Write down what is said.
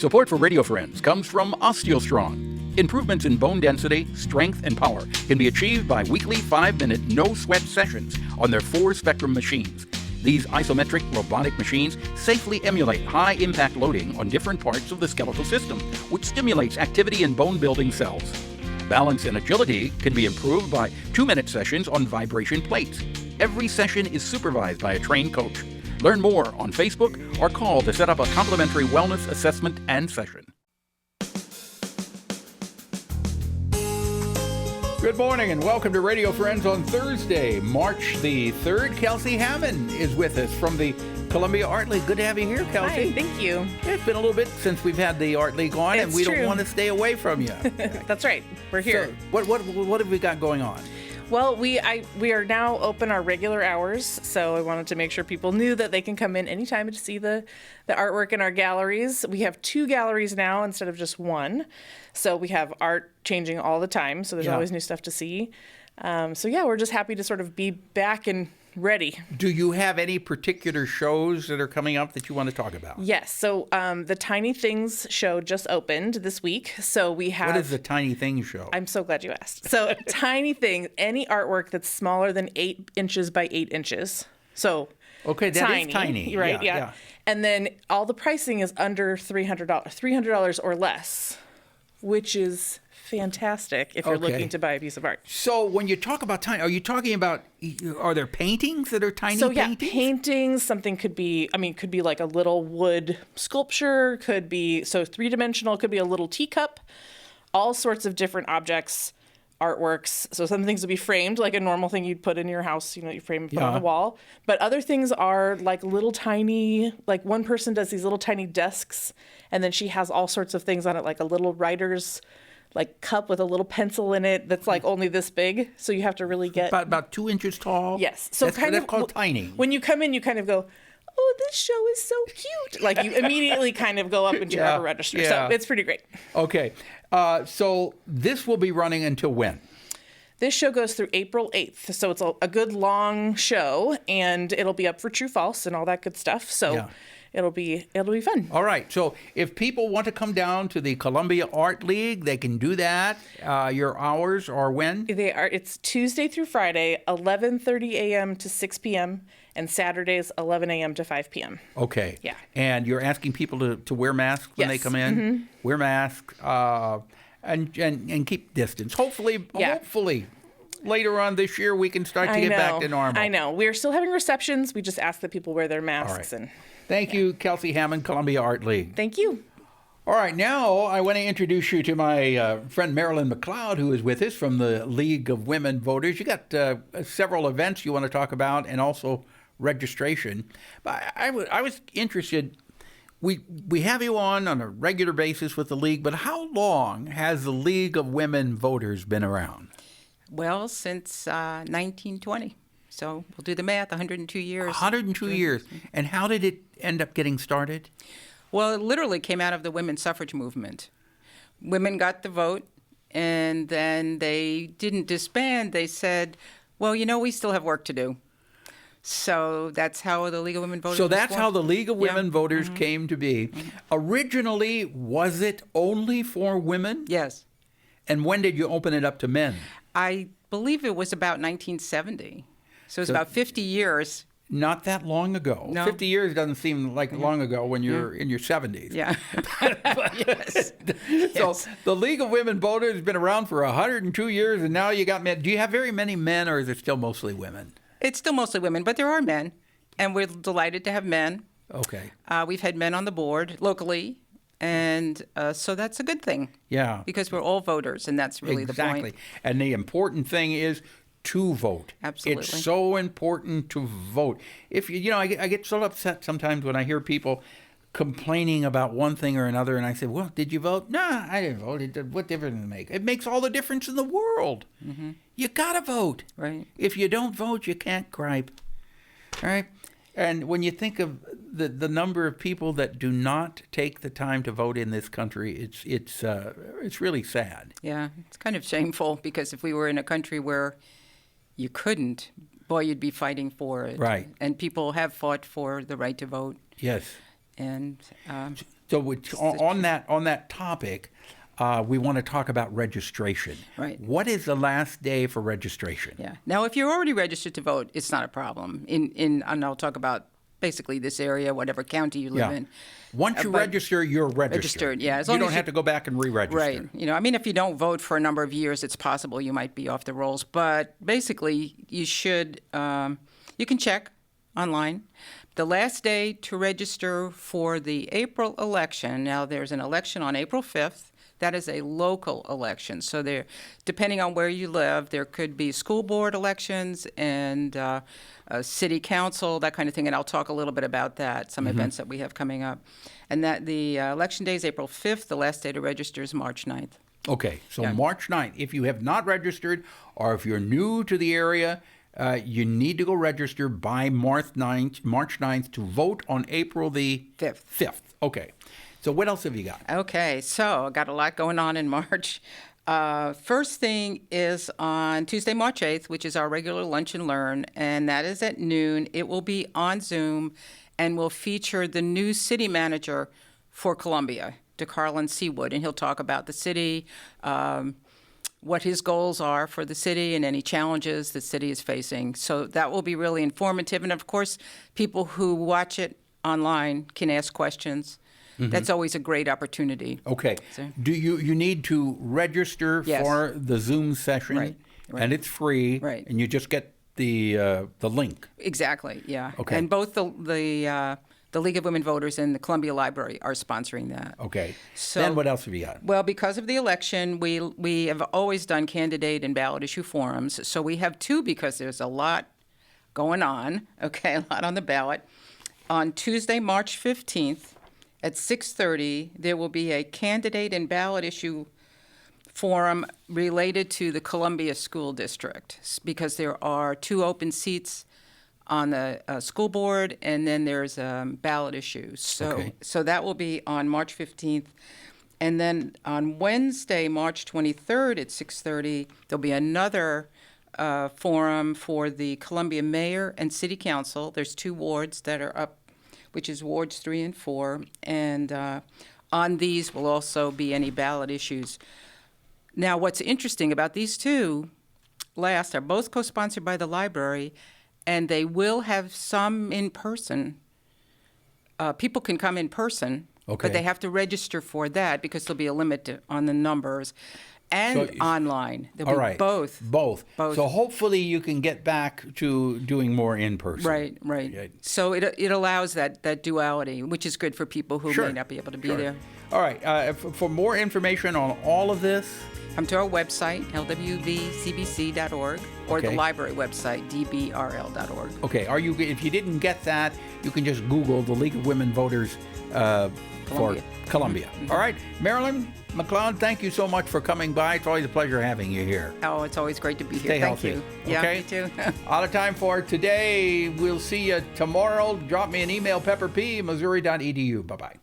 Support for Radio Friends comes from OsteoStrong. Improvements in bone density, strength, and power can be achieved by weekly 5-minute no-sweat sessions on their 4-Spectrum machines. These isometric robotic machines safely emulate high-impact loading on different parts of the skeletal system, which stimulates activity in bone-building cells. Balance and agility can be improved by 2-minute sessions on vibration plates. Every session is supervised by a trained coach. Learn more on Facebook or call to set up a complimentary wellness assessment and session. Good morning and welcome to Radio Friends on Thursday, March the 3rd. Kelsey Hammond is with us from the Columbia Art League. Good to have you here, Kelsey. Hi, thank you. It's been a little bit since we've had the Art League on, and we don't want to stay away from you. That's right. We're here. So what have we got going on? Well, we are now open our regular hours, so I wanted to make sure people knew that they can come in anytime to see the artwork in our galleries. We have 2 galleries now instead of just 1, so we have art changing all the time, so there's always new stuff to see. We're just happy to sort of be back and ready. Do you have any particular shows that are coming up that you want to talk about? Yes. So the Tiny Things show just opened this week. So we have... What is the Tiny Things show? I'm so glad you asked. So Tiny Things, any artwork that's smaller than 8 inches by 8 inches. So okay, that tiny, is tiny. Right, yeah. And then all the pricing is under $300, $300 or less, which is fantastic if you're looking to buy a piece of art. So when you talk about tiny, are you talking about, are there paintings that are tiny paintings? So paintings, something could be like a little wood sculpture, could be, so 3-dimensional, could be a little teacup, all sorts of different objects, artworks. So some things would be framed like a normal thing you'd put in your house, you frame and put on the wall. But other things are like little tiny, like one person does these little tiny desks, and then she has all sorts of things on it, like a little writer's like cup with a little pencil in it that's like only this big. So you have to really get about 2 inches tall. Yes. So that's called tiny. When you come in, you kind of go, oh, this show is so cute. Like you immediately kind of go up into your upper register. Yeah. So it's pretty great. Okay. So this will be running until when? This show goes through April 8th. So it's a good long show, and it'll be up for true false and all that good stuff. So it'll be fun. All right. So if people want to come down to the Columbia Art League, they can do that. Your hours are when? It's Tuesday through Friday, 11:30 a.m. to 6 p.m., and Saturdays, 11 a.m. to 5 p.m. Okay. Yeah. And you're asking people to wear masks when they come in? Mm-hmm. Wear masks and keep distance. Hopefully, later on this year, we can start to get back to normal. I know. We're still having receptions. We just ask that people wear their masks. All right. Thank you, Kelsey Hammond, Columbia Art League. Thank you. All right, now I want to introduce you to my friend MARILYN McLEOD, who is with us from the League of Women Voters. You got several events you want to talk about, and also registration. But I was interested. We have you on a regular basis with the League, but how long has the League of Women Voters been around? Well, since 1920. So we'll do the math, 102 years. 102 years. And how did it end up getting started? Well, it literally came out of the women's suffrage movement. Women got the vote, and then they didn't disband. They said, well, we still have work to do. So that's how the League of Women Voters how the League of Women Voters came to be. Mm-hmm. Originally, was it only for women? Yes. And when did you open it up to men? I believe it was about 1970. So it's about 50 years. Not that long ago. No. 50 years doesn't seem like long ago when you're in your 70s. Yeah. Yes. So the League of Women Voters has been around for 102 years, and now you got men. Do you have very many men, or is it still mostly women? It's still mostly women, but there are men, and we're delighted to have men. Okay. We've had men on the board locally, and so that's a good thing. Yeah. Because we're all voters, and that's really the point. Exactly. And the important thing is to vote. Absolutely. It's so important to vote. If I get so upset sometimes when I hear people complaining about one thing or another, and I say, well, did you vote? No, I didn't vote. What difference does it make? It makes all the difference in the world. Mm-hmm. You got to vote. Right. If you don't vote, you can't gripe. All right? And when you think of the number of people that do not take the time to vote in this country, it's really sad. Yeah, it's kind of shameful, because if we were in a country where you couldn't, boy, you'd be fighting for it. Right. And people have fought for the right to vote. Yes. And on that topic, we want to talk about registration. Right. What is the last day for registration? Yeah. Now, if you're already registered to vote, it's not a problem. And I'll talk about basically this area, whatever county you live in. Once you register, you're registered. Yeah. As you long don't as have to go back and re-register. Right. If you don't vote for a number of years, it's possible you might be off the rolls. But basically, you should, you can check online. The last day to register for the April election, now there's an election on April 5th. That is a local election. So there, depending on where you live, there could be school board elections and city council, that kind of thing. And I'll talk a little bit about that, some events that we have coming up. And that the election day is April 5th. The last day to register is March 9th. Okay, so March 9th. If you have not registered or if you're new to the area, you need to go register by March 9th to vote on April the 5th. Okay. So what else have you got? Okay, so I got a lot going on in March. First thing is on Tuesday, March 8th, which is our regular Lunch and Learn, and that is at noon. It will be on Zoom and will feature the new city manager for Columbia, DeCarlin Seewood, and he'll talk about the city, what his goals are for the city and any challenges the city is facing. So that will be really informative. And, of course, people who watch it online can ask questions. That's always a great opportunity. Okay. So, do you need to register for the Zoom session? Right. And it's free. Right. And you just get the link. Exactly. Yeah. Okay. And both the League of Women Voters and the Columbia Library are sponsoring that. Okay. So, then what else have you got? Well, because of the election, we have always done candidate and ballot issue forums. So we have two because there's a lot going on. Okay, a lot on the ballot. On Tuesday, March 15th, at 6:30, there will be a candidate and ballot issue forum related to the Columbia School District because there are 2 open seats on the school board, and then there's ballot issues. So that will be on March 15th. And then on Wednesday, March 23rd at 6:30, there'll be another forum for the Columbia Mayor and City Council. There's 2 wards that are up, which is Wards 3 and 4, and on these will also be any ballot issues. Now, what's interesting about these 2 last are both co-sponsored by the library, and they will have some in person. People can come in person, but they have to register for that because there'll be a limit on the numbers. And online. There'll be both. Both. So hopefully you can get back to doing more in person. Right. So it allows that duality, which is good for people who may not be able to be there. All right. For more information on all of this, come to our website, lwvcbc.org, or the library website, dbrl.org. Okay. If you didn't get that, you can just Google the League of Women Voters for Columbia. All right. MARILYN McLEOD, thank you so much for coming by. It's always a pleasure having you here. Oh, it's always great to be here. Stay Thank healthy. you. Okay? Yeah, me too. Out of time for today. We'll see you tomorrow. Drop me an email, pepperp@missouri.edu. Bye-bye.